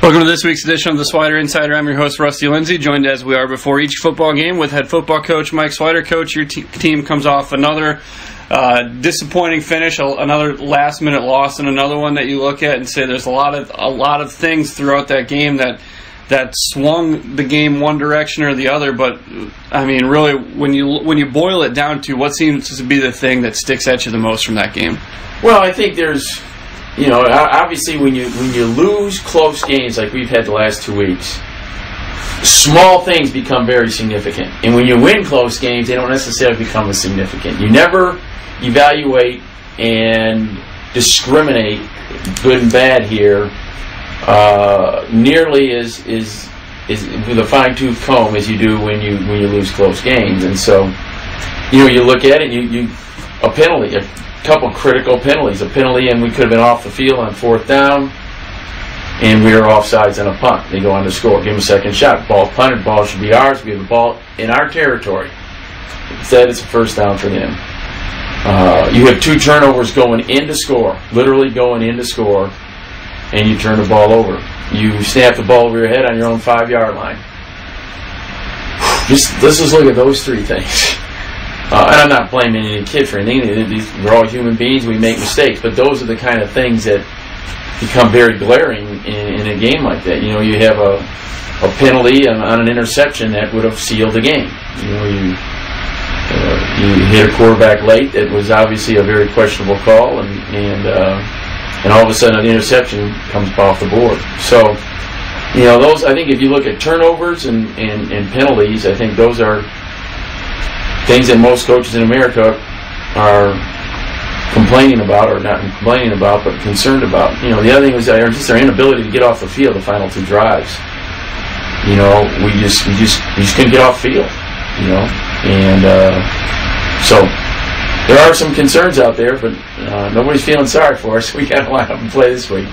Welcome to this week's edition of the Swider Insider. I'm your host, Rusty Lindsay, joined as we are before each football game with head football coach Mike Swider. Coach, your team comes off another disappointing finish, another last-minute loss, and another one that you look at and say there's a lot of things throughout that game that swung the game one direction or the other. But I mean, really, when you boil it down to what seems to be the thing that sticks at you the most from that game. Well, I think there's, obviously when you lose close games like we've had the last 2 weeks, small things become very significant. And when you win close games, they don't necessarily become as significant. You never evaluate and discriminate good and bad here nearly as with a fine-tooth comb as you do when you lose close games. And so, you look at it, a penalty, a couple critical penalties, a penalty, and we could have been off the field on 4th down, and we were offsides on a punt. They go on to score, give them a second shot. Ball punted, ball should be ours. We have the ball in our territory. Instead, it's a 1st down for them. You have 2 turnovers going in to score, literally going in to score, and you turn the ball over. You snap the ball over your head on your own 5-yard line. Let's just look at those 3 things. And I'm not blaming any kid for anything. We're all human beings. We make mistakes. But those are the kind of things that become very glaring in a game like that. You have a penalty on an interception that would have sealed the game. You hit a quarterback late. That was obviously a very questionable call, and all of a sudden the interception comes off the board. So, those, I think if you look at turnovers and penalties, I think those are things that most coaches in America are complaining about, or not complaining about, but concerned about. The other thing was just their inability to get off the field the final 2 drives. We just couldn't get off field. And so there are some concerns out there, but nobody's feeling sorry for us. We got to line up and play this week.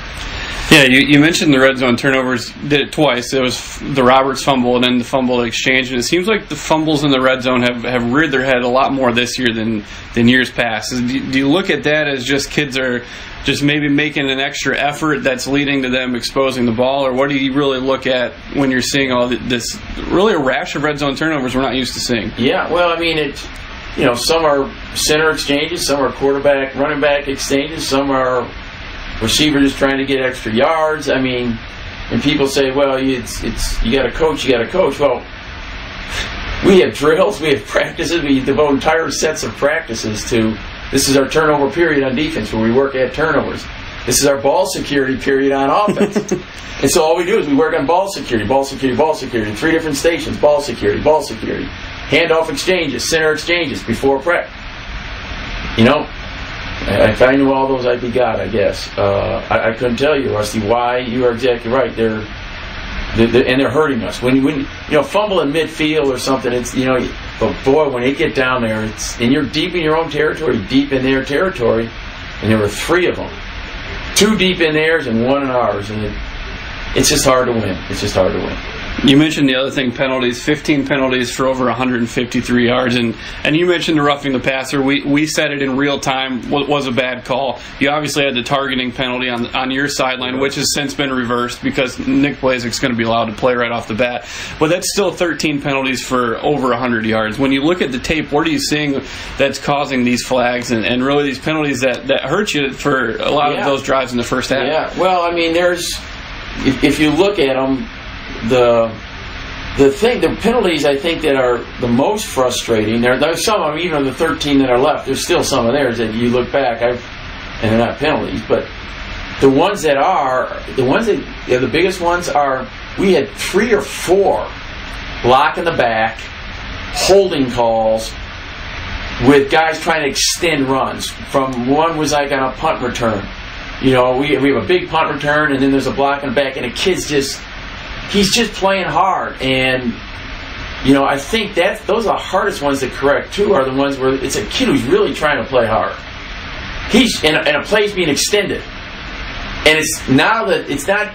Yeah, you mentioned the red zone turnovers. Did it twice. It was the Roberts fumble and then the fumble exchange. And it seems like the fumbles in the red zone have reared their head a lot more this year than years past. Do you look at that as just kids are just maybe making an extra effort that's leading to them exposing the ball, or what do you really look at when you're seeing all this really a rash of red zone turnovers we're not used to seeing? Yeah, well, I mean, some are center exchanges, some are quarterback, running back exchanges, some are receivers trying to get extra yards. I mean, and people say, well, you got to coach. Well, we have drills, we have practices, we devote entire sets of practices to. This is our turnover period on defense where we work at turnovers. This is our ball security period on offense. And so all we do is we work on ball security, 3 different stations, ball security, handoff exchanges, center exchanges before prep. If I knew all those, I'd be God, I guess. I couldn't tell you, Rusty, why. You are exactly right. They're hurting us. When fumble in midfield or something, it's but boy, when they get down there, and you're deep in your own territory, deep in their territory, and there were 3 of them, 2 deep in theirs and 1 in ours, and it's just hard to win. You mentioned the other thing, penalties, 15 penalties for over 153 yards, and you mentioned the roughing the passer. We said it in real time was a bad call. You obviously had the targeting penalty on your sideline, which has since been reversed because Nick Blazek's going to be allowed to play right off the bat. But that's still 13 penalties for over 100 yards. When you look at the tape, what are you seeing that's causing these flags and really these penalties that hurt you for a lot of those drives in the first half? Yeah, well, I mean, if you look at them, the penalties I think that are the most frustrating, there's some of them, even of the 13 that are left, there's still some of theirs that you look back, and they're not penalties, but the ones that are, the biggest ones are, we had 3 or 4 block in the back, holding calls, with guys trying to extend runs. One was like on a punt return. We have a big punt return, and then there's a block in the back, and the kid's he's just playing hard. And, I think those are the hardest ones to correct, too, are the ones where it's a kid who's really trying to play hard. And a play's being extended. And it's not,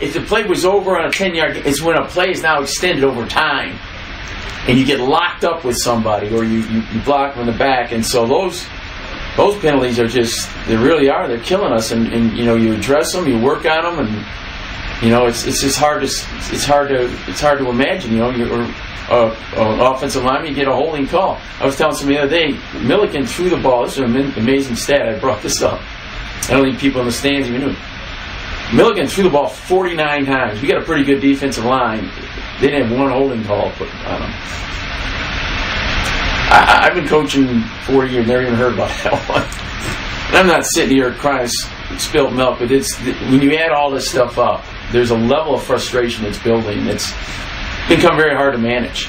if the play was over on a 10-yard, it's when a play is now extended over time. And you get locked up with somebody, or you block them in the back. And so those penalties are they're killing us. And you address them, you work on them, it's just hard to imagine. You're an offensive lineman, you get a holding call. I was telling somebody the other day, Milliken threw the ball. This is an amazing stat. I brought this up. I don't think people in the stands even knew. Milliken threw the ball 49 times. We got a pretty good defensive line. They didn't have one holding call put on them. I've been coaching 40 years, never even heard about that one. And I'm not sitting here crying spilt milk, but when you add all this stuff up, there's a level of frustration that's building that's become very hard to manage.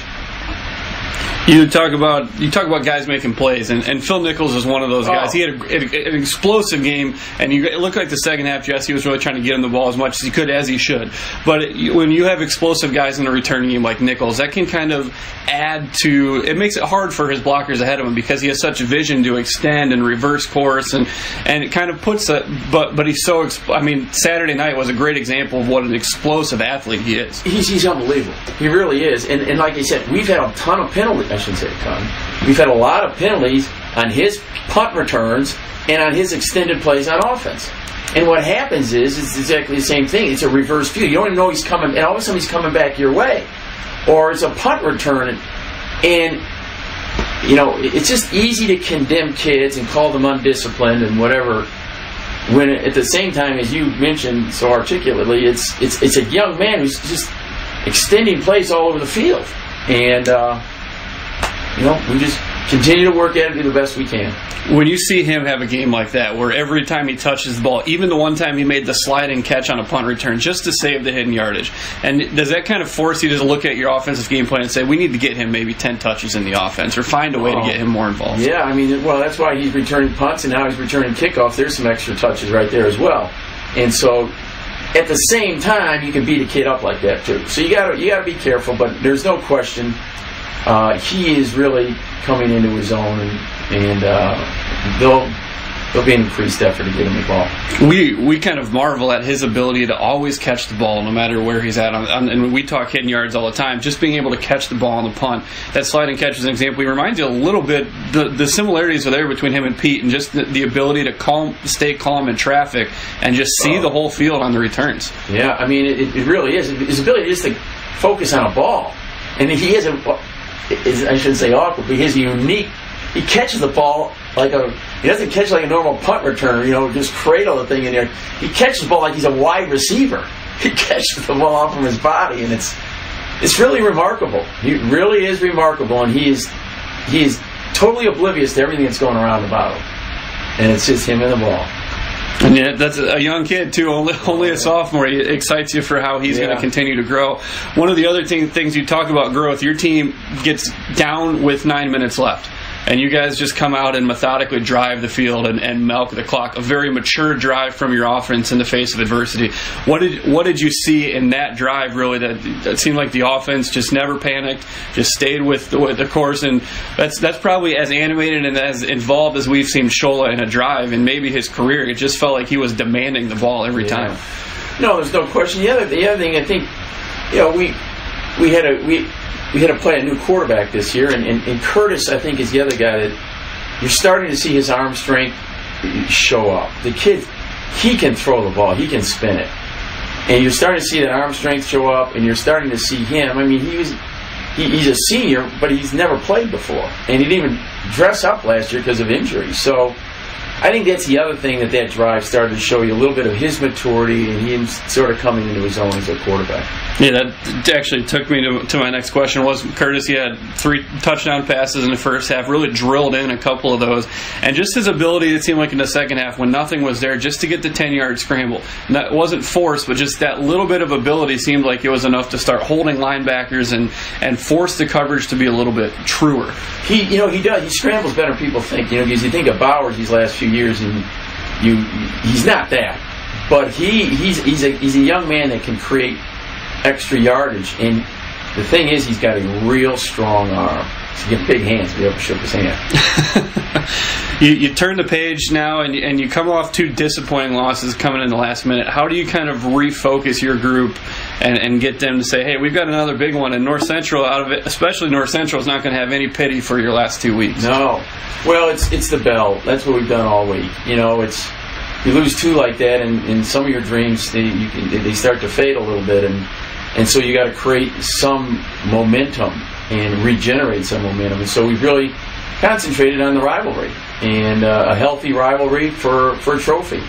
You talk about guys making plays, and Phil Nichols is one of those guys. He had an explosive game, and it looked like the second half Jesse was really trying to get him the ball as much as he could, as he should. But when you have explosive guys in a returning game like Nichols, that can kind of add to, it makes it hard for his blockers ahead of him because he has such vision to extend and reverse course, and it kind of puts that. But he's so. Saturday night was a great example of what an explosive athlete he is. He's unbelievable. He really is. And like I said, we've had a ton of penalties. I shouldn't say a ton. We've had a lot of penalties on his punt returns and on his extended plays on offense. And what happens is it's exactly the same thing. It's a reverse field. You don't even know he's coming, and all of a sudden he's coming back your way. Or it's a punt return, and it's just easy to condemn kids and call them undisciplined and whatever. When at the same time, as you mentioned so articulately, it's a young man who's just extending plays all over the field. And we just continue to work at it, do the best we can. When you see him have a game like that, where every time he touches the ball, even the one time he made the sliding catch on a punt return just to save the hidden yardage, and does that kind of force you to look at your offensive game plan and say, we need to get him maybe 10 touches in the offense, or find a way to get him more involved? Yeah, that's why he's returning punts, and now he's returning kickoffs. There's some extra touches right there as well. And so, at the same time, you can beat a kid up like that too. So you gotta be careful, but there's no question. He is really coming into his own, and there'll be an increased effort to get him the ball. We kind of marvel at his ability to always catch the ball no matter where he's at. And we talk hidden yards all the time. Just being able to catch the ball on the punt. That sliding catch is an example. He reminds you a little bit, the similarities are there between him and Pete, and just the ability to stay calm in traffic and just see the whole field on the returns. Yeah, it really is. His ability just to focus on a ball. And he has I shouldn't say awkward, but he has a unique. He catches the ball he doesn't catch like a normal punt returner, just cradle the thing in there. He catches the ball like he's a wide receiver. He catches the ball off from his body, and it's really remarkable. He really is remarkable, and he is totally oblivious to everything that's going around about him. And it's just him and the ball. And yeah, that's a young kid too, only a sophomore. It excites you for how he's going to continue to grow. One of the other things you talk about growth, your team gets down with 9 minutes left, and you guys just come out and methodically drive the field and milk the clock. A very mature drive from your offense in the face of adversity. What did you see in that drive, really, that seemed like the offense just never panicked, just stayed with the course? And that's probably as animated and as involved as we've seen Shola in a drive in maybe his career. It just felt like he was demanding the ball every time. No, there's no question. The other thing, I think, we had to play a new quarterback this year, and Curtis, I think, is the other guy that you're starting to see his arm strength show up. The kid, he can throw the ball, he can spin it, and you're starting to see that arm strength show up, and you're starting to see him. He's a senior, but he's never played before, and he didn't even dress up last year because of injury. So I think that's the other thing that drive started to show you, a little bit of his maturity and him sort of coming into his own as a quarterback. Yeah, that actually took me to my next question. Was Curtis? He had 3 touchdown passes in the first half, really drilled in a couple of those, and just his ability, it seemed like in the second half when nothing was there, just to get the 10-yard scramble. And that wasn't forced, but just that little bit of ability seemed like it was enough to start holding linebackers and force the coverage to be a little bit truer. He does. He scrambles better than people think. Because you think of Bowers these last few years, and he's not that, but he's a young man that can create extra yardage. And the thing is, he's got a real strong arm. He's got big hands to be able to shook his hand. You turn the page now, and you come off 2 disappointing losses coming in the last minute. How do you kind of refocus your group and get them to say, hey, we've got another big one, and North Central, out of it, especially North Central, is not going to have any pity for your last 2 weeks? No. Well, it's the bell. That's what we've done all week. you lose two like that, and some of your dreams they start to fade a little bit, and so you got to create some momentum and regenerate some momentum. And so we've really concentrated on the rivalry and a healthy rivalry for a trophy.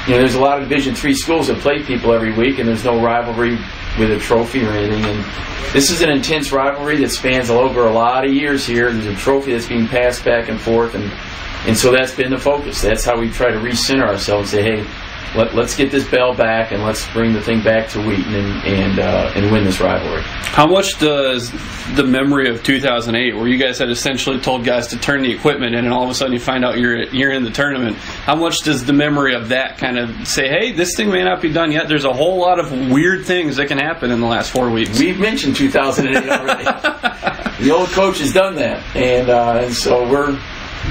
There's a lot of Division III schools that play people every week, and there's no rivalry with a trophy or anything. And this is an intense rivalry that spans over a lot of years here. There's a trophy that's being passed back and forth, and so that's been the focus. That's how we try to recenter ourselves and say, hey, let's get this bell back and let's bring the thing back to Wheaton and win this rivalry. How much does the memory of 2008, where you guys had essentially told guys to turn the equipment in, and all of a sudden you find out you're in the tournament, how much does the memory of that kind of say, hey, this thing may not be done yet? There's a whole lot of weird things that can happen in the last 4 weeks. We've mentioned 2008 already. The old coach has done that, and so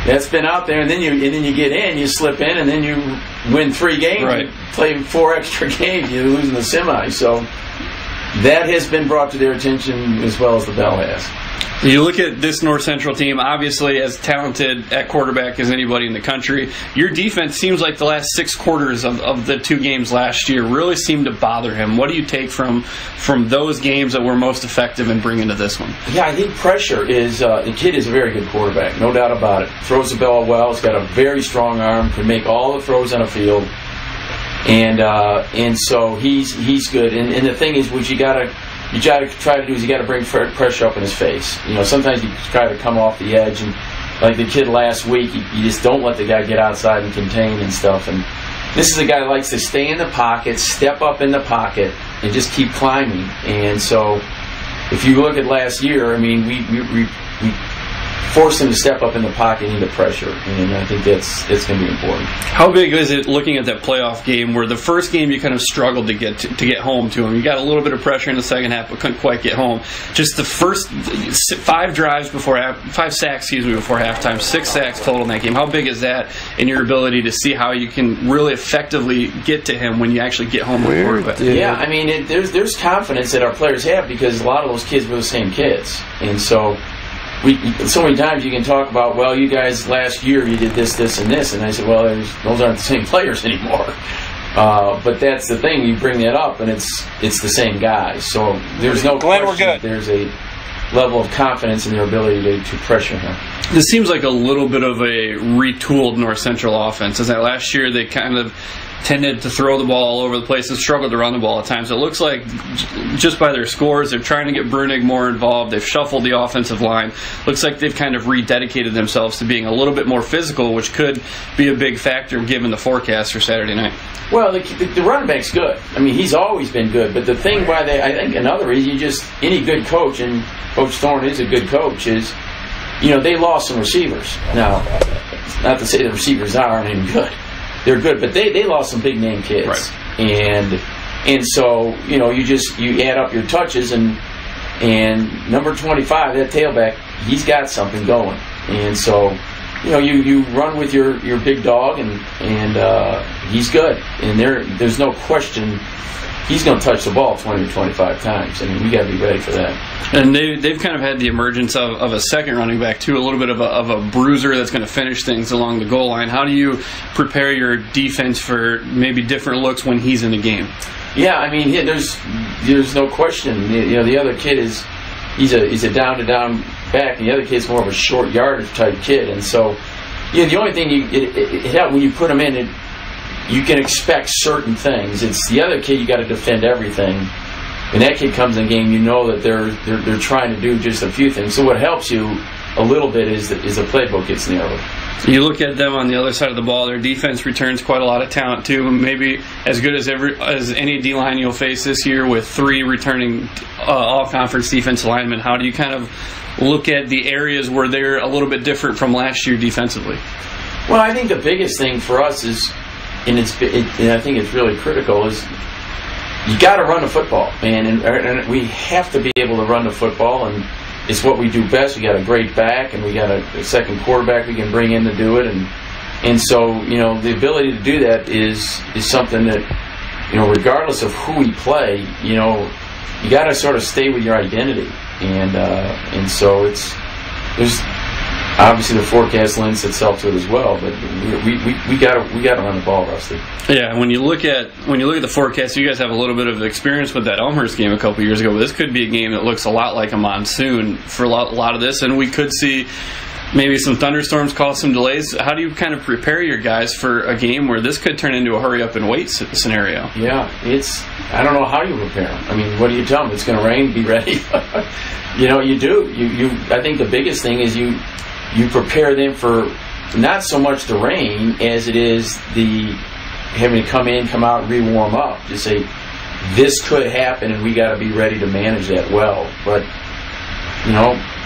that's been out there, and then you get in, you slip in, and then you win 3 games, right. You play 4 extra games, you lose in the semi. So that has been brought to their attention as well as the bell has. You look at this North Central team, obviously as talented at quarterback as anybody in the country. Your defense seems like the last 6 quarters of the 2 games last year really seemed to bother him. What do you take from those games that were most effective in bringing to this one? Yeah, I think pressure is, the kid is a very good quarterback, no doubt about it. Throws the ball well, he's got a very strong arm, can make all the throws on the field. And so he's good. And the thing is, what you gotta try to do is you got to bring pressure up in his face. Sometimes you try to come off the edge, and like the kid last week, you just don't let the guy get outside and contain and stuff. And this is a guy that likes to stay in the pocket, step up in the pocket, and just keep climbing. And so, if you look at last year, I mean, we forced him to step up in the pocket into pressure, and I think it's going to be important. How big is it looking at that playoff game where the first game you kind of struggled to get home to him? You got a little bit of pressure in the second half but couldn't quite get home. Just the first 5 sacks before halftime, 6 sacks total in that game. How big is that in your ability to see how you can really effectively get to him when you actually get home with the quarterback? Yeah, I mean, there's confidence that our players have because a lot of those kids were the same kids, and so many times you can talk about, well, you guys last year you did this, and this, and I said, well, those aren't the same players anymore. But that's the thing, you bring that up, and it's the same guys. So there's no question there's a level of confidence in their ability to pressure him. This seems like a little bit of a retooled North Central offense. As that last year they kind of tended to throw the ball all over the place and struggled to run the ball at times. It looks like just by their scores, they're trying to get Brunig more involved. They've shuffled the offensive line. Looks like they've kind of rededicated themselves to being a little bit more physical, which could be a big factor given the forecast for Saturday night. Well, the running back's good. I mean, he's always been good. But the thing why I think another reason, any good coach, and Coach Thorne is a good coach, is they lost some receivers. Now, not to say the receivers aren't any good. They're good, but they lost some big name kids, right. and so you add up your touches, and number 25, that tailback, he's got something going, and so you run with your big dog, and he's good, and there's no question he's going to touch the ball 20 or 25 times. I mean, we got to be ready for that. And they've kind of had the emergence of a second running back too, a little bit of a bruiser that's going to finish things along the goal line. How do you prepare your defense for maybe different looks when he's in the game? Yeah, I mean, there's no question. The other kid he's a down to down back, and the other kid's more of a short yardage type kid, and so the only thing when you put him in, you can expect certain things. It's the other kid, you got to defend everything. When that kid comes in the game, you know that they're trying to do just a few things. So what helps you a little bit is the playbook gets narrowed. You look at them on the other side of the ball, their defense returns quite a lot of talent too, maybe as good as any D-line you'll face this year with 3 returning all-conference defensive linemen. How do you kind of look at the areas where they're a little bit different from last year defensively? Well, I think the biggest thing for us is, and I think it's really critical, is you got to run the football, man, and we have to be able to run the football, and it's what we do best. We got a great back, and we got a second quarterback we can bring in to do it, and so the ability to do that is something that regardless of who we play, you got to sort of stay with your identity, and so obviously the forecast lends itself to it as well. But we got to run the ball, Rusty. Yeah, when you look at the forecast, you guys have a little bit of experience with that Elmhurst game a couple years ago. But this could be a game that looks a lot like a monsoon for a lot of this, and we could see maybe some thunderstorms cause some delays. How do you kind of prepare your guys for a game where this could turn into a hurry up and wait scenario? Yeah, I don't know how you prepare them. I mean, what do you tell them? It's going to rain, be ready. You do. I think the biggest thing is you prepare them for not so much the rain as it is the having to come out, re-warm up. Just say, this could happen and we got to be ready to manage that well. But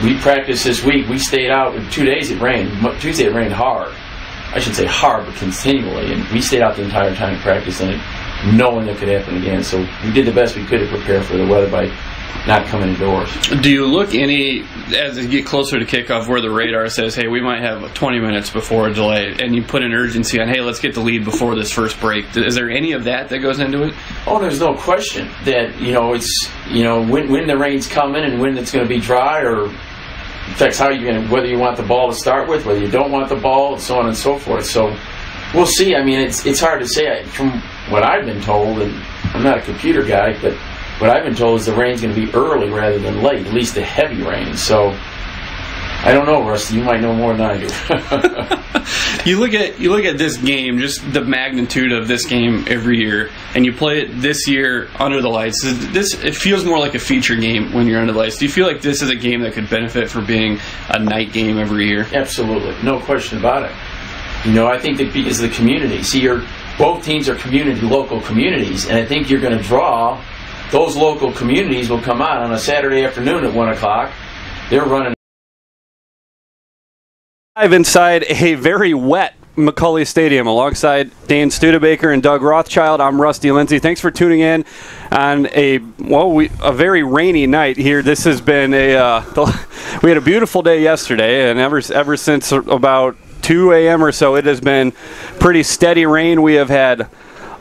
we practiced this week. We stayed out. 2 days it rained. Tuesday it rained hard. I should say hard, but continually. And we stayed out the entire time practicing it, knowing it could happen again. So we did the best we could to prepare for the weather by not coming indoors. Do you look as you get closer to kickoff, where the radar says, hey, we might have 20 minutes before a delay, and you put an urgency on, hey, let's get the lead before this first break? Is there any of that goes into it? Oh, there's no question that, it's, when the rain's coming and when it's going to be dry, or affects how you're going to, whether you want the ball to start with, whether you don't want the ball, and so on and so forth. So we'll see. I mean, it's hard to say. From what I've been told, and I'm not a computer guy, but what I've been told is the rain's going to be early rather than late, at least the heavy rain. So I don't know, Rusty. You might know more than I do. You look at this game, just the magnitude of this game every year, and you play it this year under the lights. It feels more like a feature game when you're under the lights. Do you feel like this is a game that could benefit from being a night game every year? Absolutely, no question about it. I think that because of the community. See, both teams are local communities, and I think you're going to draw. Those local communities will come out on a Saturday afternoon at 1 o'clock. They're running live inside a very wet McCulley Stadium alongside Dane Studebaker and Doug Rothschild. I'm Rusty Lindsay. Thanks for tuning in on a very rainy night here. This has been we had a beautiful day yesterday, and ever since about 2 a.m. or so, it has been pretty steady rain. We have had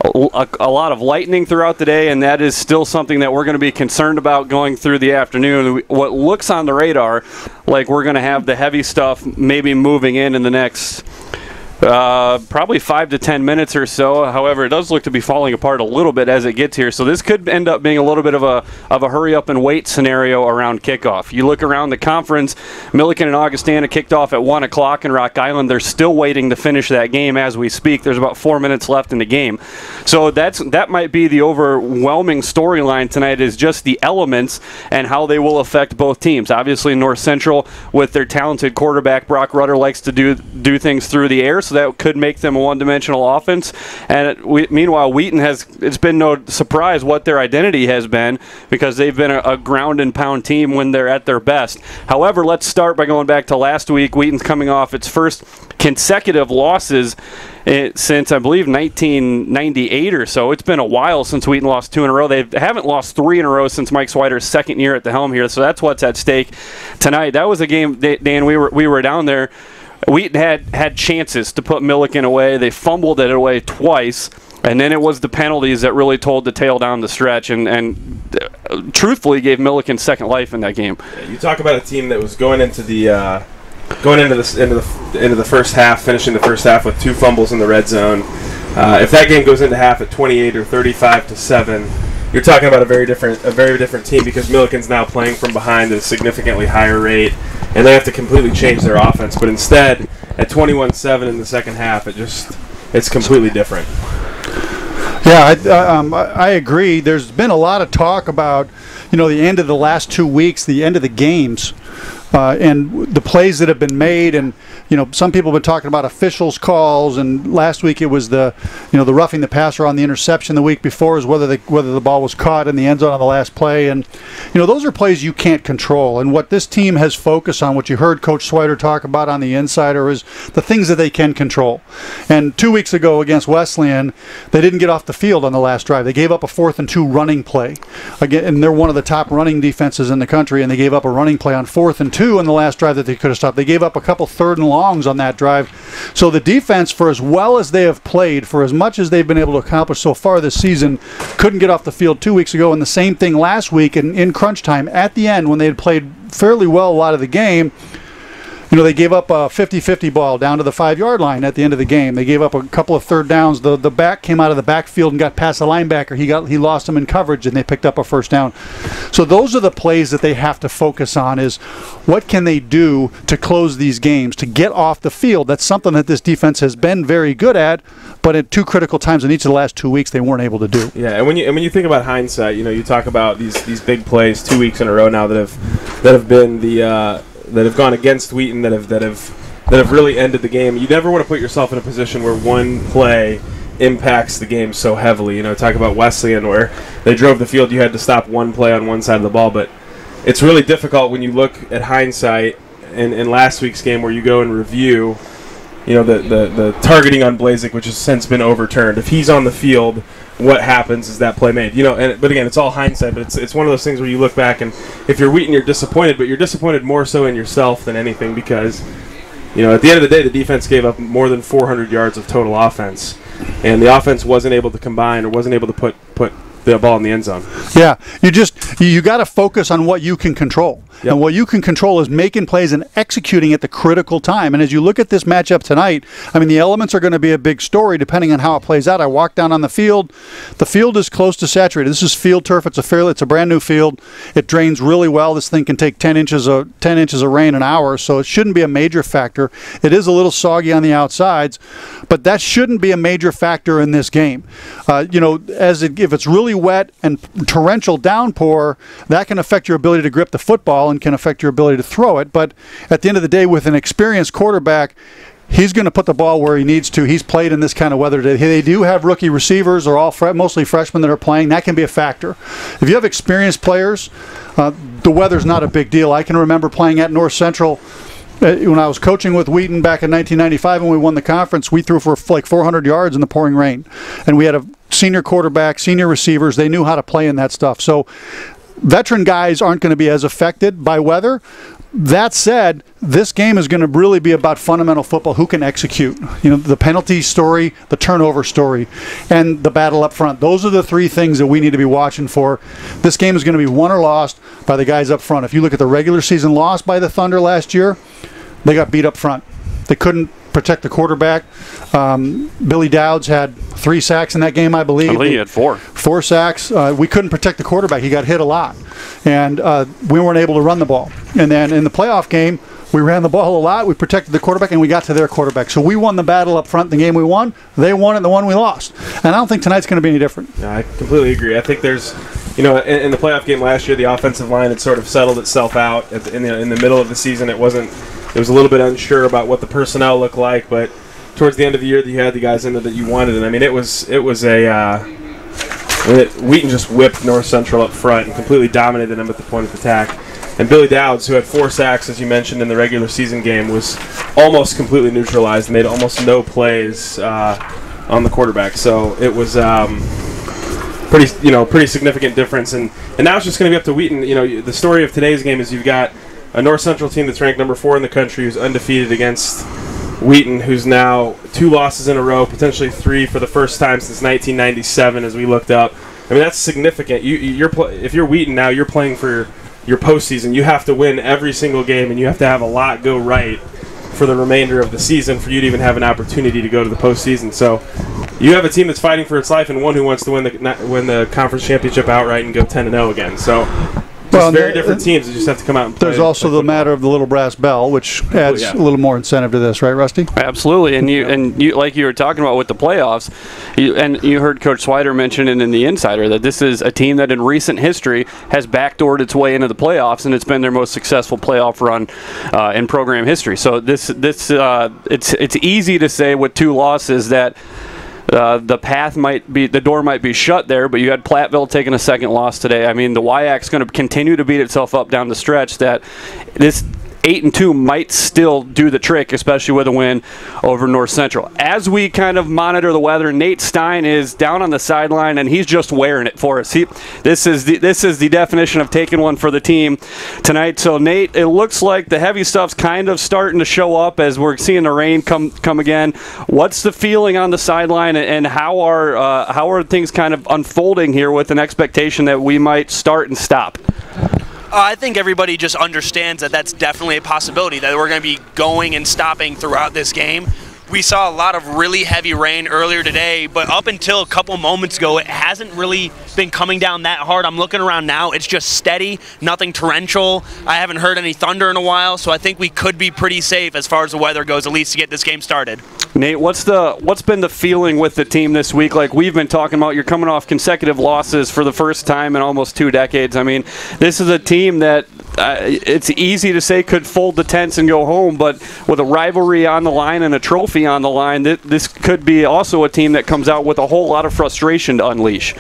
a lot of lightning throughout the day, and that is still something that we're going to be concerned about going through the afternoon. What looks on the radar like we're going to have the heavy stuff maybe moving in the next probably 5 to 10 minutes or so. However, it does look to be falling apart a little bit as it gets here. So this could end up being a little bit of a hurry up and wait scenario around kickoff. You look around the conference, Milliken and Augustana kicked off at 1 o'clock in Rock Island. They're still waiting to finish that game as we speak. There's about 4 minutes left in the game. So that might be the overwhelming storyline tonight, is just the elements and how they will affect both teams. Obviously, North Central, with their talented quarterback, Brock Rutter, likes to do things through the air, so that could make them a one-dimensional offense. And meanwhile, Wheaton it's been no surprise what their identity has been, because they've been a ground and pound team when they're at their best. However, let's start by going back to last week. Wheaton's coming off its first consecutive losses since, I believe, 1998 or so. It's been a while since Wheaton lost 2 in a row. They haven't lost 3 in a row since Mike Swider's second year at the helm here, so that's what's at stake tonight. That was a game, Dan, we were down there. Wheaton had chances to put Milliken away. They fumbled it away twice, and then it was the penalties that really told the tale down the stretch, and truthfully gave Milliken second life in that game. Yeah, you talk about a team that was going into the first half, finishing the first half with 2 fumbles in the red zone. If that game goes into half at 28 or 35-7, you're talking about a very different team, because Milliken's now playing from behind at a significantly higher rate, and they have to completely change their offense. But instead, at 21-7 in the second half, it's completely different. Yeah, I agree. There's been a lot of talk about the end of the last 2 weeks, the end of the games, and the plays that have been made, and some people have been talking about officials' calls, and last week it was the roughing the passer on the interception. The week before is whether the ball was caught in the end zone on the last play, and those are plays you can't control. And what this team has focused on, what you heard Coach Swider talk about on the Insider, is the things that they can control. And 2 weeks ago against Wesleyan, they didn't get off the field on the last drive. They gave up a 4th and 2 running play. Again, and they're one of the top running defenses in the country, and they gave up a running play on 4th and 2 in the last drive that they could have stopped. They gave up a couple 3rd and longs on that drive. So the defense, for as well as they have played, for as much as they've been able to accomplish so far this season, couldn't get off the field 2 weeks ago, and the same thing last week in crunch time at the end when they had played fairly well a lot of the game. They gave up a 50-50 ball down to the 5-yard line at the end of the game. They gave up a couple of third downs. The back came out of the backfield and got past the linebacker. He lost him in coverage, and they picked up a first down. So those are the plays that they have to focus on, is what can they do to close these games, to get off the field. That's something that this defense has been very good at, but at two critical times in each of the last 2 weeks they weren't able to do. Yeah, and when you think about hindsight, you talk about these big plays 2 weeks in a row now that have been that have gone against Wheaton, that have really ended the game. You never want to put yourself in a position where one play impacts the game so heavily. Talk about Wesleyan, where they drove the field. You had to stop one play on one side of the ball, but it's really difficult when you look at hindsight in last week's game, where you go and review, the targeting on Blazek, which has since been overturned. If he's on the field, what happens is that play made. But again, it's all hindsight. But it's one of those things where you look back, and if you're Wheaton, you're disappointed. But you're disappointed more so in yourself than anything, because at the end of the day, the defense gave up more than 400 yards of total offense, and the offense wasn't able to combine, or wasn't able to put the ball in the end zone. Yeah, you got to focus on what you can control. Yep. And what you can control is making plays and executing at the critical time. And as you look at this matchup tonight, the elements are going to be a big story depending on how it plays out. I walked down on the field. The field is close to saturated. This is field turf. It's a brand new field. It drains really well. This thing can take 10 inches of rain an hour, so it shouldn't be a major factor. It is a little soggy on the outsides, but that shouldn't be a major factor in this game. If it's really wet and torrential downpour, that can affect your ability to grip the football and can affect your ability to throw it. But at the end of the day, with an experienced quarterback, he's going to put the ball where he needs to. He's played in this kind of weather today. They do have rookie receivers, or mostly freshmen that are playing. That can be a factor. If you have experienced players, the weather's not a big deal. I can remember playing at North Central when I was coaching with Wheaton back in 1995 when we won the conference. We threw for like 400 yards in the pouring rain. And we had a senior quarterback, senior receivers. They knew how to play in that stuff. So veteran guys aren't going to be as affected by weather. That said, this game is going to really be about fundamental football. Who can execute? The penalty story, the turnover story, and the battle up front. Those are the three things that we need to be watching for. This game is going to be won or lost by the guys up front. If you look at the regular season loss by the Thunder last year, they got beat up front. They couldn't protect the quarterback. Billy Dowds had 3 sacks in that game, I believe. I believe he had 4. 4 sacks. We couldn't protect the quarterback. He got hit a lot. And we weren't able to run the ball. And then in the playoff game, we ran the ball a lot. We protected the quarterback, and we got to their quarterback. So we won the battle up front, the game we won. They won it, the one we lost. And I don't think tonight's going to be any different. Yeah, I completely agree. I think there's, in the playoff game last year, the offensive line had sort of settled itself out. In the middle of the season, it was a little bit unsure about what the personnel looked like, but towards the end of the year, you had the guys in there that you wanted. And Wheaton just whipped North Central up front and completely dominated them at the point of attack. And Billy Dowds, who had 4 sacks, as you mentioned, in the regular season game, was almost completely neutralized, made almost no plays on the quarterback. So it was pretty significant difference. And now it's just going to be up to Wheaton. The story of today's game is you've got a North Central team that's ranked number 4 in the country, who's undefeated, against Wheaton, who's now 2 losses in a row, potentially 3 for the first time since 1997, as we looked up. That's significant. If you're Wheaton now, you're playing for your postseason. You have to win every single game, and you have to have a lot go right for the remainder of the season for you to even have an opportunity to go to the postseason. So you have a team that's fighting for its life, and one who wants to win the conference championship outright and go 10-0 again. So very different teams that just have to come out and play. There's also the matter of the little brass bell, which adds a little more incentive to this, right, Rusty? Absolutely, and you like you were talking about with the playoffs, you heard Coach Swider mention it in the Insider that this is a team that in recent history has backdoored its way into the playoffs, and it's been their most successful playoff run in program history. So it's easy to say with 2 losses that the door might be shut there, but you had Platteville taking a second loss today. The WIAC's going to continue to beat itself up down the stretch. That this 8-2 might still do the trick, especially with a win over North Central. As we kind of monitor the weather, Nate Stein is down on the sideline, and he's just wearing it for us. This is the definition of taking one for the team tonight. So, Nate, it looks like the heavy stuff's kind of starting to show up as we're seeing the rain come again. What's the feeling on the sideline, and how are things kind of unfolding here with an expectation that we might start and stop? I think everybody just understands that that's definitely a possibility, that we're going to be going and stopping throughout this game. We saw a lot of really heavy rain earlier today, but up until a couple moments ago, it hasn't really been coming down that hard. I'm looking around now. It's just steady, nothing torrential. I haven't heard any thunder in a while, so I think we could be pretty safe as far as the weather goes, at least to get this game started. Nate, what's been the feeling with the team this week? Like we've been talking about, you're coming off consecutive losses for the first time in almost 2 decades. I mean, this is a team that it's easy to say could fold the tents and go home, but with a rivalry on the line and a trophy on the line, this could be also a team that comes out with a whole lot of frustration to unleash.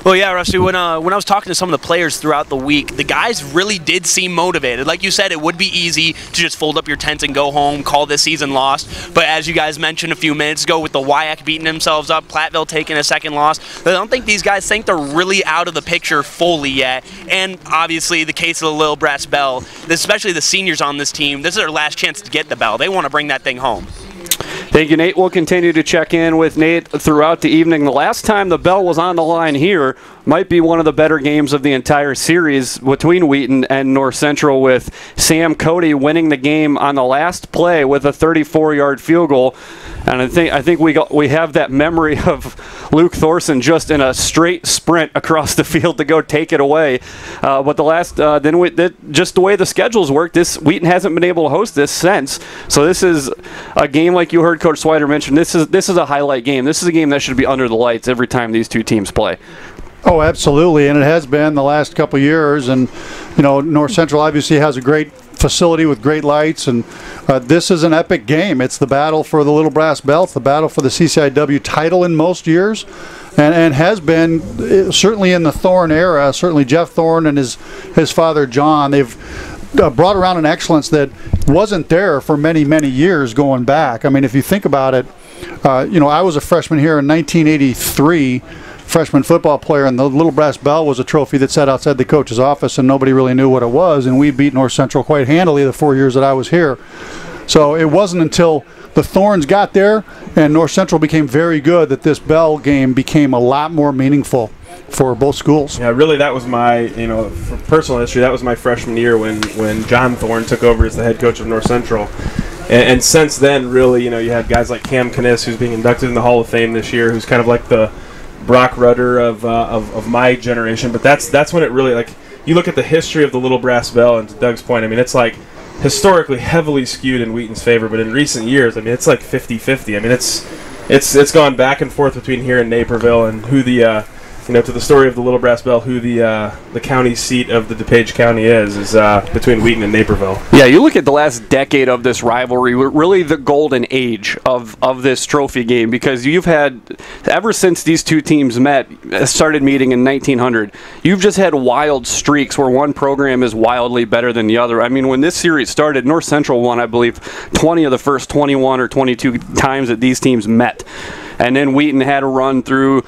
Well, yeah, Rusty, when I was talking to some of the players throughout the week, the guys really did seem motivated. Like you said, it would be easy to just fold up your tents and go home, call this season lost. But as you guys mentioned a few minutes ago, with the WIAC beating themselves up, Platteville taking a second loss, I don't think these guys think they're really out of the picture fully yet. And obviously, the case of the Little Brass Bell, especially the seniors on this team, this is their last chance to get the bell. They want to bring that thing home. Thank you, Nate. We'll continue to check in with Nate throughout the evening. The last time the bell was on the line here might be one of the better games of the entire series between Wheaton and North Central, with Sam Cody winning the game on the last play with a 34-yard field goal. And I think we have that memory of Luke Thorson just in a straight sprint across the field to go take it away. But the last just the way the schedules work, Wheaton hasn't been able to host this since. So this is a game, like you heard Coach Swider mention. This is a highlight game. This is a game that should be under the lights every time these two teams play. Oh, absolutely, and it has been the last couple of years. And North Central obviously has a great facility with great lights, and this is an epic game. It's the battle for the Little Brass Bell. It's the battle for the CCIW title in most years, and has been certainly in the Thorne era. Certainly Jeff Thorne and his father John, they've brought around an excellence that wasn't there for many, many years going back. I mean, if you think about it, I was a freshman here in 1983, freshman football player, and the Little Brass Bell was a trophy that sat outside the coach's office and nobody really knew what it was, and we beat North Central quite handily the 4 years that I was here. So it wasn't until the Thorns got there and North Central became very good that this Bell game became a lot more meaningful for both schools. Yeah, really, that was my, for personal history, that was my freshman year when John Thorne took over as the head coach of North Central. And since then, really, you had guys like Cam Kniss, who's being inducted in the Hall of Fame this year, who's kind of like the Brock Rudder of my generation. But that's when it really, like, you look at the history of the Little Brass Bell, and to Doug's point, I mean, it's like historically heavily skewed in Wheaton's favor, but in recent years, I mean, it's like 50-50. I mean, it's gone back and forth between here and Naperville, and who the to the story of the Little Brass Bell, who the county seat of the DuPage County is between Wheaton and Naperville. Yeah, you look at the last decade of this rivalry, really the golden age of this trophy game, because you've had, ever since these two teams started meeting in 1900, you've just had wild streaks where one program is wildly better than the other. I mean, when this series started, North Central won, I believe, 20 of the first 21 or 22 times that these teams met. And then Wheaton had a run through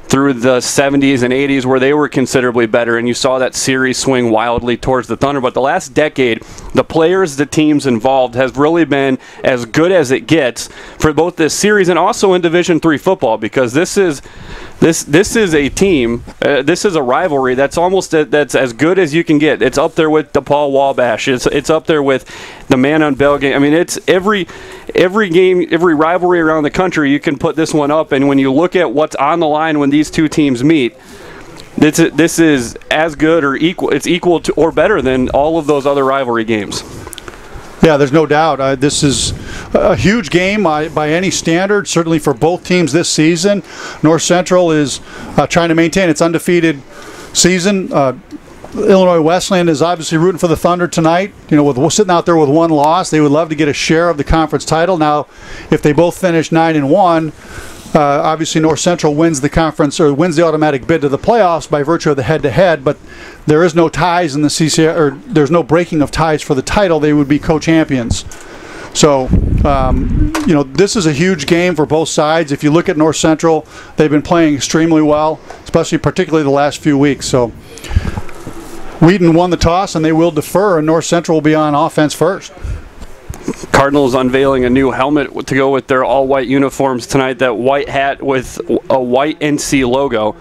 the 70s and 80s where they were considerably better, and you saw that series swing wildly towards the Thunder. But the last decade, the players, the teams involved has really been as good as it gets for both this series and also in Division III football, because this is a team, this is a rivalry that's that's as good as you can get. It's up there with DePaul Wabash. It's up there with the Man-on Bell game. I mean, it's every game, every rivalry around the country, you can put this one up, and when you look at what's on the line when these two teams meet, this is as good or equal. It's equal to or better than all of those other rivalry games. Yeah, there's no doubt. This is a huge game by any standard, certainly for both teams this season. North Central is trying to maintain its undefeated season. Illinois Wesleyan is obviously rooting for the Thunder tonight. With sitting out there with one loss, they would love to get a share of the conference title. Now, if they both finish 9-1, obviously North Central wins the conference or wins the automatic bid to the playoffs by virtue of the head-to-head. But there is no ties in the CCI, or there's no breaking of ties for the title. They would be co-champions. So, this is a huge game for both sides. If you look at North Central, they've been playing extremely well, particularly the last few weeks. So, Wheaton won the toss, and they will defer, and North Central will be on offense first. Cardinals unveiling a new helmet to go with their all-white uniforms tonight. That white hat with a white NC logo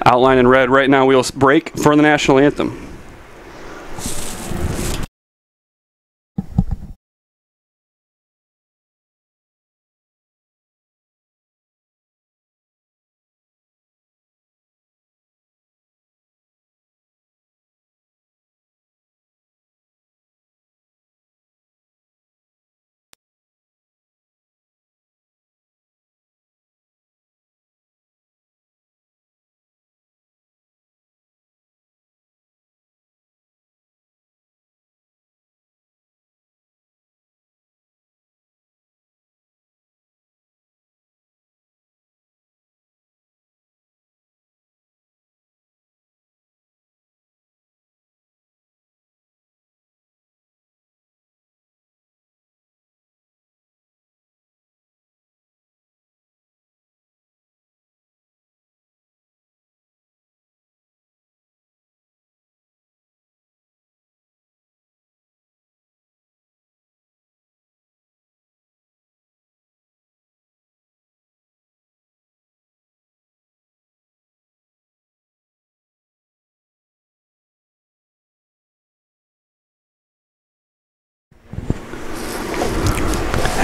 outlined in red. Right now, we'll break for the national anthem.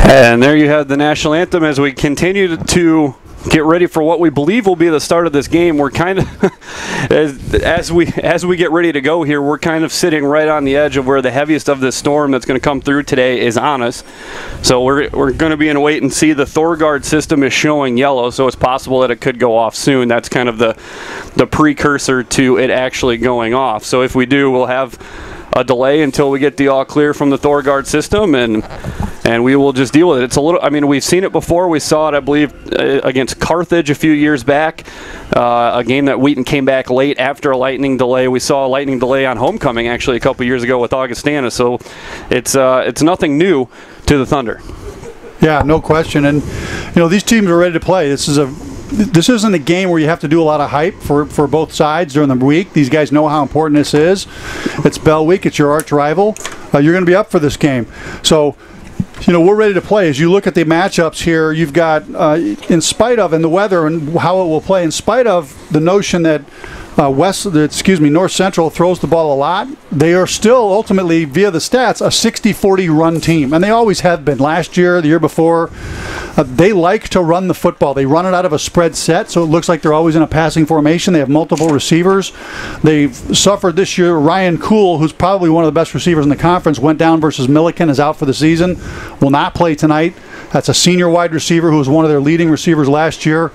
And there you have the national anthem as we continue to get ready for what we believe will be the start of this game. We're kind of, as we get ready to go here, we're kind of sitting right on the edge of where the heaviest of this storm that's going to come through today is on us. So we're going to be in a wait and see. The ThorGuard system is showing yellow, so it's possible that it could go off soon. That's kind of the precursor to it actually going off. So if we do, we'll have a delay until we get the all clear from the ThorGuard system, and we will just deal with it. It's a little, I mean, we've seen it before. We saw it, I believe, against Carthage a few years back, a game that Wheaton came back late after a lightning delay. We saw a lightning delay on homecoming actually a couple years ago with Augustana, so it's nothing new to the Thunder. Yeah, no question. And these teams are ready to play. This isn't a game where you have to do a lot of hype for both sides during the week. These guys know how important this is. It's Bell Week. It's your arch rival. You're going to be up for this game. So, we're ready to play. As you look at the matchups here, you've got, in spite of, and the weather and how it will play, in spite of the notion that North Central throws the ball a lot, they are still ultimately, via the stats, a 60-40 run team. And they always have been. Last year, the year before, they like to run the football. They run it out of a spread set, so it looks like they're always in a passing formation. They have multiple receivers. They've suffered this year. Ryan Kuhl, who's probably one of the best receivers in the conference, went down versus Milliken, is out for the season, will not play tonight. That's a senior wide receiver who was one of their leading receivers last year,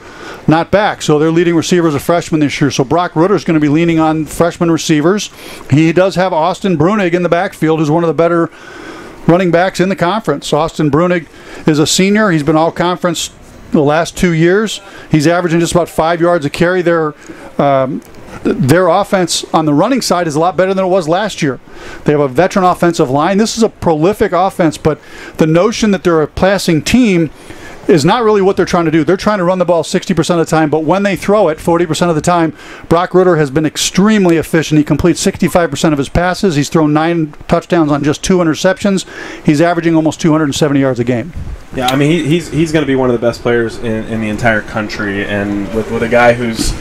not back. So their leading receiver is a freshman this year. So Brock Rutter is going to be leaning on freshman receivers. He does have Austin Brunig in the backfield, who's one of the better running backs in the conference. Austin Brunig is a senior. He's been all conference the last 2 years. He's averaging just about 5 yards a carry. Their offense on the running side is a lot better than it was last year. They have a veteran offensive line. This is a prolific offense, but the notion that they're a passing team is not really what they're trying to do. They're trying to run the ball 60% of the time, but when they throw it 40% of the time, Brock Rutter has been extremely efficient. He completes 65% of his passes. He's thrown 9 touchdowns on just 2 interceptions. He's averaging almost 270 yards a game. Yeah, I mean, he's going to be one of the best players in the entire country, and with a guy who's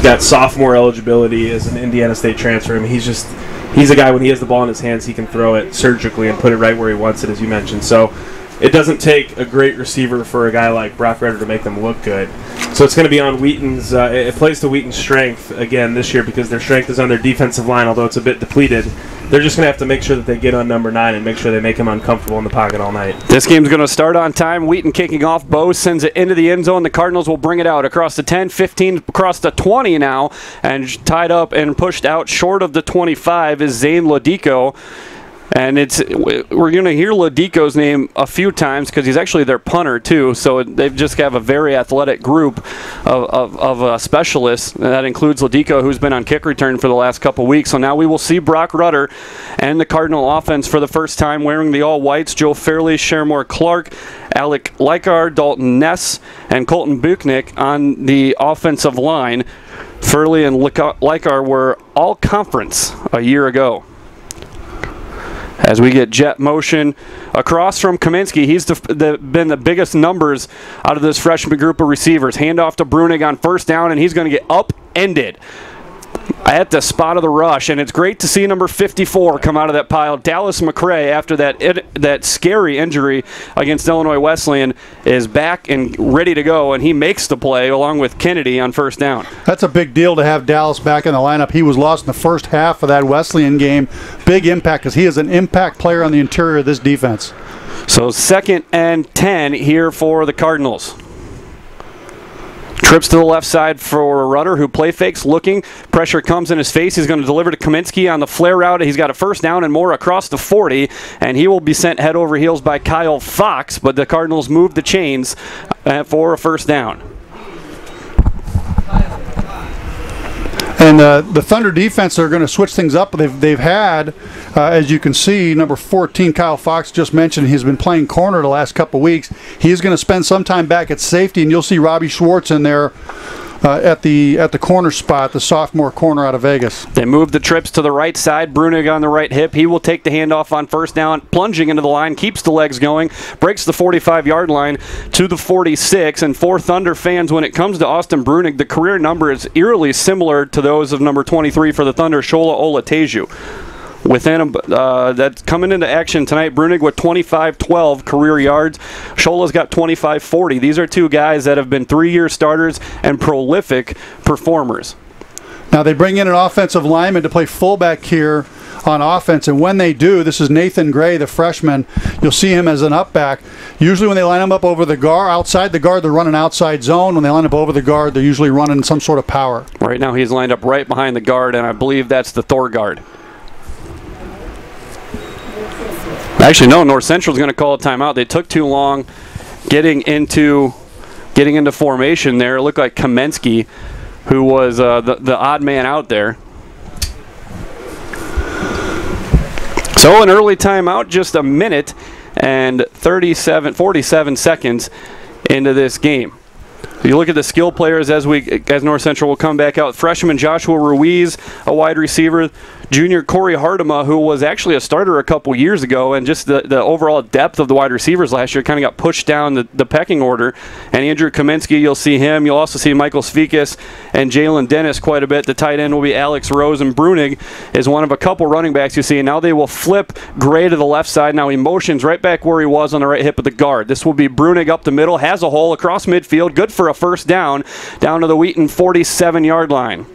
got sophomore eligibility as an Indiana State transfer. I mean, he's a guy, when he has the ball in his hands, he can throw it surgically and put it right where he wants it, as you mentioned. So it doesn't take a great receiver for a guy like Brock Rutter to make them look good. So it's going to be on Wheaton's, it plays to Wheaton's strength again this year, because their strength is on their defensive line, although it's a bit depleted. They're just going to have to make sure that they get on number 9 and make sure they make him uncomfortable in the pocket all night. This game's going to start on time. Wheaton kicking off. Bo sends it into the end zone. The Cardinals will bring it out across the 10, 15, across the 20 now, and tied up and pushed out short of the 25 is Zane Lodico. And we're going to hear Lodico's name a few times because he's actually their punter too. So they've just got a very athletic group of specialists. And that includes Lodico, who's been on kick return for the last couple weeks. So now we will see Brock Rutter and the Cardinal offense for the first time wearing the all-whites. Joe Fairley, Shermore Clark, Alec Likar, Dalton Ness, and Colton Buchnick on the offensive line. Fairley and Likar were all conference a year ago. As we get jet motion across from Kaminsky, he's been the biggest numbers out of this freshman group of receivers. Handoff to Brunig on first down, and he's going to get upended at the spot of the rush. And it's great to see number 54 come out of that pile. Dallas McCray, after that scary injury against Illinois Wesleyan, is back and ready to go, and he makes the play along with Kennedy on first down. That's a big deal to have Dallas back in the lineup. He was lost in the first half of that Wesleyan game. Big impact, because he is an impact player on the interior of this defense. So 2nd and 10 here for the Cardinals. Trips to the left side for Rutter, who play fakes, looking. Pressure comes in his face. He's going to deliver to Kaminsky on the flare route. He's got a first down and more across the 40, and he will be sent head over heels by Kyle Fox, but the Cardinals move the chains for a first down. And the Thunder defense are going to switch things up. They've had, as you can see, number 14, Kyle Fox, just mentioned, he's been playing corner the last couple weeks. He's going to spend some time back at safety, and you'll see Robbie Schwartz in there at the corner spot, the sophomore corner out of Vegas. They move the trips to the right side. Brunig on the right hip. He will take the handoff on first down, plunging into the line, keeps the legs going, breaks the 45-yard line to the 46. And for Thunder fans, when it comes to Austin Brunig, the career number is eerily similar to those of number 23 for the Thunder, Shola Olateju. That's coming into action tonight. Brunig with 25-12 career yards. Shola's got 25-40. These are two guys that have been 3-year starters and prolific performers. Now they bring in an offensive lineman to play fullback here on offense, and when they do, this is Nathan Gray, the freshman. You'll see him as an up back. Usually when they line him up over the guard, outside the guard, they're running outside zone. When they line up over the guard, they're usually running some sort of power. Right now he's lined up right behind the guard, and I believe that's the Thor guard. Actually, no, North Central's going to call a timeout. They took too long getting into formation there. It looked like Kamensky, who was the odd man out there. So an early timeout, just a minute and 47 seconds into this game. If you look at the skill players as North Central will come back out. Freshman Joshua Ruiz, a wide receiver. Junior Corey Hartema, who was actually a starter a couple years ago, and just the overall depth of the wide receivers last year kind of got pushed down the pecking order. And Andrew Kaminsky, you'll see him. You'll also see Michael Svikas and Jalen Dennis quite a bit. The tight end will be Alex Rose, and Brunig is one of a couple running backs you see. And now they will flip Gray to the left side. Now he motions right back where he was on the right hip of the guard. This will be Brunig up the middle, has a hole across midfield, good for a first down to the Wheaton 47-yard line.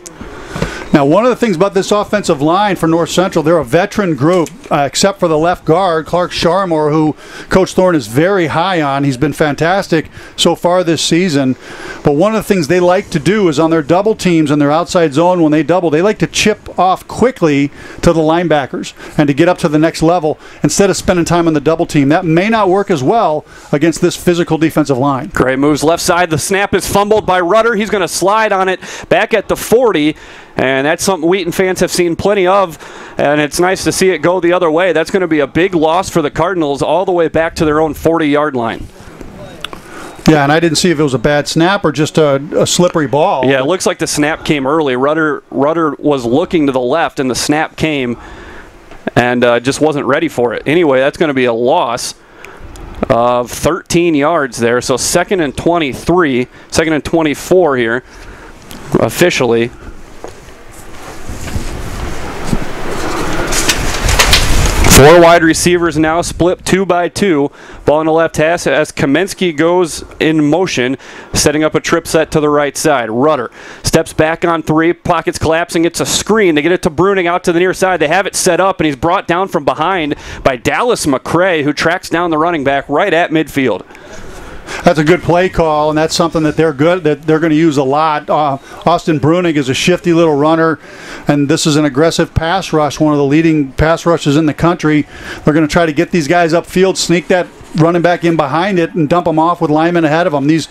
Now, one of the things about this offensive line for North Central, they're a veteran group, except for the left guard, Clark Sharmore, who Coach Thorne is very high on. He's been fantastic so far this season. But one of the things they like to do is on their double teams and their outside zone, when they double, they like to chip off quickly to the linebackers and to get up to the next level instead of spending time on the double team. That may not work as well against this physical defensive line. Gray moves left side. The snap is fumbled by Rudder. He's going to slide on it back at the 40. And that's something Wheaton fans have seen plenty of, and it's nice to see it go the other way. That's going to be a big loss for the Cardinals all the way back to their own 40-yard line. Yeah, and I didn't see if it was a bad snap or just a slippery ball. Yeah, it looks like the snap came early. Rudder was looking to the left, and the snap came and just wasn't ready for it. Anyway, that's going to be a loss of 13 yards there. So 2nd and 23, 2nd and 24 here officially. Four wide receivers now split 2 by 2. Ball in the left hash as Kamensky goes in motion, setting up a trip set to the right side. Rudder steps back on 3, pockets collapsing. It's a screen. They get it to Bruning out to the near side. They have it set up, and he's brought down from behind by Dallas McCray, who tracks down the running back right at midfield. That's a good play call, and that's something that they're going to use a lot. Austin Brunig is a shifty little runner, and this is an aggressive pass rush, one of the leading pass rushes in the country. They're going to try to get these guys upfield, sneak that running back in behind it, and dump them off with linemen ahead of them. This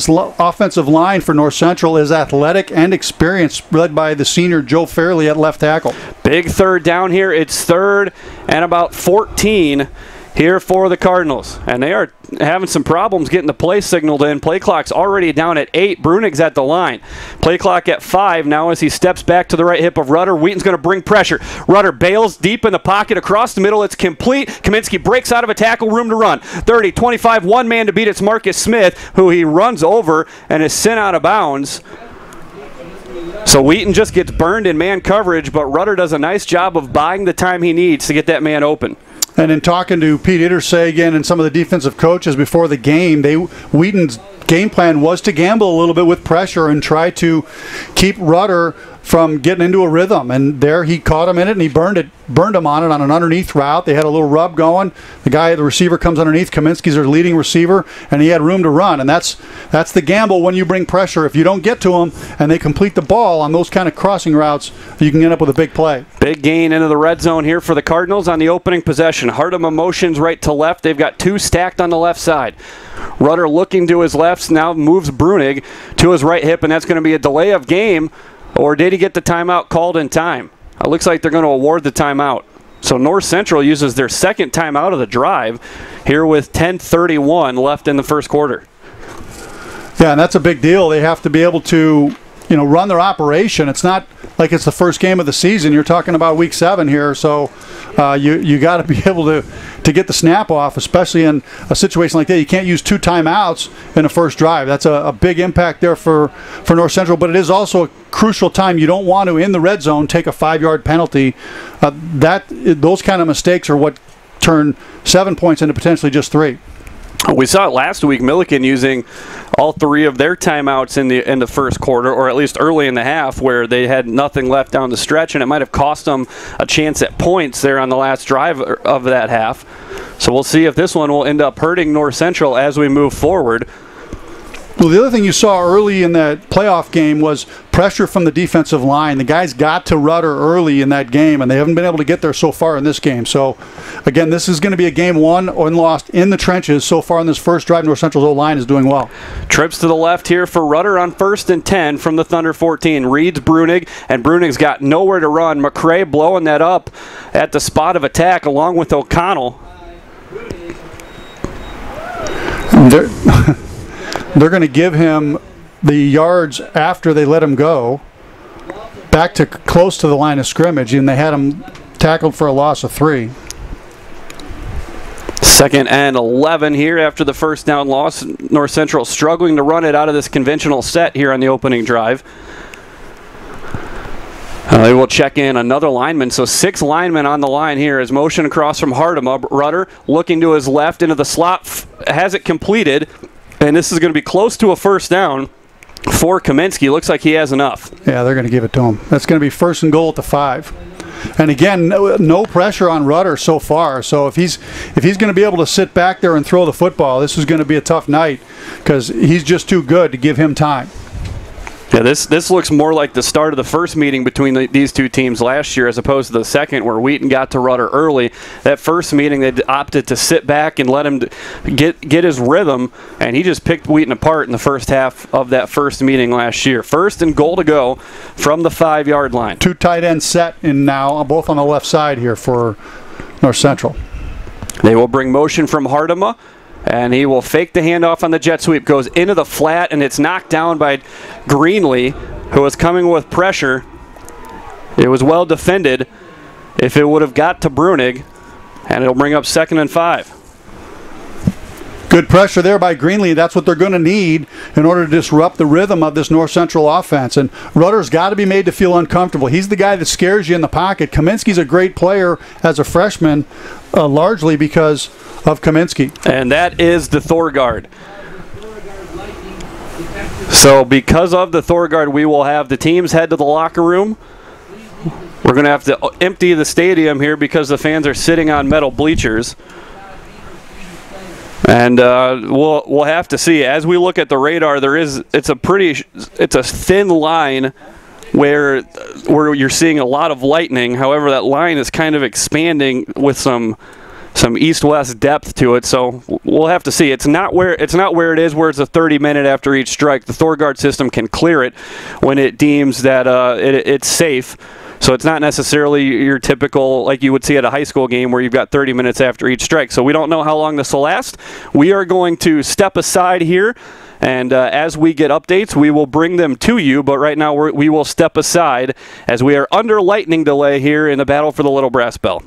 offensive line for North Central is athletic and experienced, led by the senior Joe Fairley at left tackle. Big third down here. It's 3rd and about 14 here for the Cardinals, and they are having some problems getting the play signaled in. Play clock's already down at 8. Brunig's at the line. Play clock at 5 now as he steps back to the right hip of Rudder. Wheaton's going to bring pressure. Rudder bails deep in the pocket across the middle. It's complete. Kaminsky breaks out of a tackle, room to run. 30, 25, one man to beat. It's Marcus Smith, who he runs over and is sent out of bounds. So Wheaton just gets burned in man coverage, but Rudder does a nice job of buying the time he needs to get that man open. And in talking to Pete Ittersagen and some of the defensive coaches before the game, Wheaton's game plan was to gamble a little bit with pressure and try to keep Rudder from getting into a rhythm. And there he caught him in it, and he burned him on it on an underneath route. They had a little rub going. The receiver comes underneath. Kaminsky's their leading receiver, and he had room to run. And that's the gamble when you bring pressure. If you don't get to them and they complete the ball on those kind of crossing routes, you can end up with a big play. Big gain into the red zone here for the Cardinals on the opening possession. Hartema motions right to left. They've got 2 stacked on the left side. Rudder looking to his left, now moves Brunig to his right hip, and that's going to be a delay of game. Or did he get the timeout called in time? It looks like they're going to award the timeout. So North Central uses their 2nd timeout of the drive here with 10:31 left in the first quarter. Yeah, and that's a big deal. They have to be able to run their operation. It's not like it's the first game of the season. You're talking about week 7 here, so you got to be able to get the snap off, especially in a situation like that. You can't use 2 timeouts in the first drive. That's a big impact there for North Central, but it is also a crucial time. You don't want to, in the red zone, take a 5-yard penalty. Those kind of mistakes are what turn 7 points into potentially just 3. We saw it last week, Milliken using all 3 of their timeouts in the first quarter, or at least early in the half, where they had nothing left down the stretch, and it might have cost them a chance at points there on the last drive of that half. So we'll see if this one will end up hurting North Central as we move forward. Well, the other thing you saw early in that playoff game was pressure from the defensive line. The guys got to Rudder early in that game, and they haven't been able to get there so far in this game. So, again, this is going to be a game won or lost in the trenches. So far in this first drive, North Central's O-line is doing well. Trips to the left here for Rudder on 1st and 10 from the Thunder 14. Reads Brunig, and Brunig's got nowhere to run. McCray blowing that up at the spot of attack along with O'Connell. They're going to give him the yards after they let him go back to close to the line of scrimmage, and they had him tackled for a loss of 3. 2nd and 11 here after the first down loss. North Central struggling to run it out of this conventional set here on the opening drive. They will check in another lineman, so 6 linemen on the line here as motion across from Hardema. Rudder looking to his left into the slot, has it completed. And this is going to be close to a first down for Kaminsky. Looks like he has enough. Yeah, they're going to give it to him. That's going to be 1st and goal at the 5. And again, no pressure on Rudder so far. So if he's going to be able to sit back there and throw the football, this is going to be a tough night because he's just too good to give him time. Yeah, this looks more like the start of the first meeting between these two teams last year as opposed to the second where Wheaton got to Rudder early. That first meeting, they opted to sit back and let him get his rhythm, and he just picked Wheaton apart in the first half of that first meeting last year. 1st and goal to go from the 5-yard line. 2 tight ends set in now, both on the left side here for North Central. They will bring motion from Hardema. And he will fake the handoff on the jet sweep. Goes into the flat, and it's knocked down by Greenlee, who was coming with pressure. It was well defended if it would have got to Brunig, and it'll bring up 2nd and 5. Good pressure there by Greenlee. That's what they're going to need in order to disrupt the rhythm of this North Central offense. And Rudder's got to be made to feel uncomfortable. He's the guy that scares you in the pocket. Kaminsky's a great player as a freshman, largely because of Kaminsky. And that is the Thorgard. So because of the Thorgard, we will have the teams head to the locker room. We're going to have to empty the stadium here because the fans are sitting on metal bleachers. And we'll have to see. As we look at the radar, it's a thin line where you're seeing a lot of lightning. However, that line is kind of expanding with some east-west depth to it. So we'll have to see. It's not where it is where it's a 30-minute after each strike. The Thorgard system can clear it when it deems that it's safe. So it's not necessarily your typical, like you would see at a high school game where you've got 30 minutes after each strike. So we don't know how long this will last. We are going to step aside here, and as we get updates, we will bring them to you. But right now we will step aside as we are under lightning delay here in the battle for the Little Brass Bell.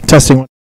Testing one.